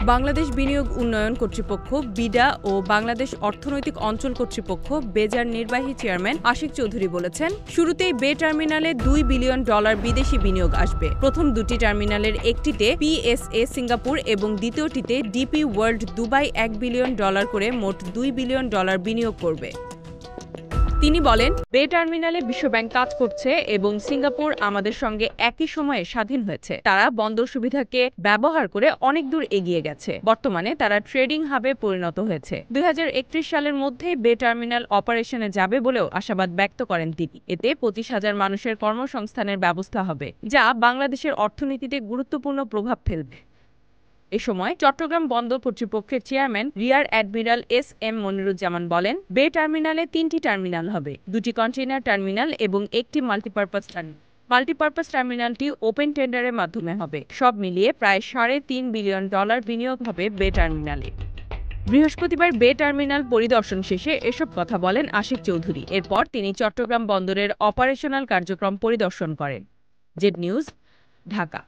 বাংলাদেশ বিনিয়োগ উন্নয়ন কর্তৃপক্ষ বিডা ও বাংলাদেশ অর্থনৈতিক অঞ্চল কর্তৃপক্ষ বেজার নির্বাহী চেয়ারম্যান আশিক চৌধুরী বলেছেন, শুরুতেই বে টার্মিনালে $2 বিলিয়ন বিদেশি বিনিয়োগ আসবে। প্রথম দুটি টার্মিনালের একটিতে পিএসএ সিঙ্গাপুর এবং দ্বিতীয়টিতে ডিপি ওয়ার্ল্ড দুবাই $1 বিলিয়ন করে মোট $2 বিলিয়ন বিনিয়োগ করবে। তিনি বলেন, বে টার্মিনালে বিশ্বব্যাংক কাজ করছে এবং সিঙ্গাপুর আমাদের সঙ্গে একই সময়ে স্বাধীন হয়েছে। তারা বন্দর সুবিধাকে ব্যবহার করে অনেক দূর এগিয়ে গেছে। বর্তমানে তারা ট্রেডিং হাবে পরিণত হয়েছে। 2031 সালের মধ্যেই বে টার্মিনাল অপারেশনে যাবে বলেও আশাবাদ ব্যক্ত করেন তিনি। এতে 25,000 মানুষের কর্মসংস্থানের ব্যবস্থা হবে, যা বাংলাদেশের অর্থনীতিতে গুরুত্বপূর্ণ প্রভাব ফেলবে। এ সময় চট্টগ্রাম বন্দর কর্তৃপক্ষের chairman rear admiral SM. Moniruzzaman বলেন, বে টার্মিনালে 3টি টার্মিনাল হবে, 2টি কন্টেইনার টার্মিনাল এবং একটি মাল্টিপারপাস টার্মিনাল। মাল্টিপারপাস টার্মিনালটি ওপেন টেন্ডারের মাধ্যমে হবে। সব মিলিয়ে প্রায় $3.5 বিলিয়ন বিনিয়োগ হবে বে টার্মিনালে। বৃহস্পতিবার বে টার্মিনাল পরিদর্শন শেষে এসব কথা বলেন আশিক চৌধুরী। এরপর তিনি চট্টগ্রাম বন্দরের অপারেশনাল কার্যক্রম পরিদর্শন করেন। Z news, Dhaka.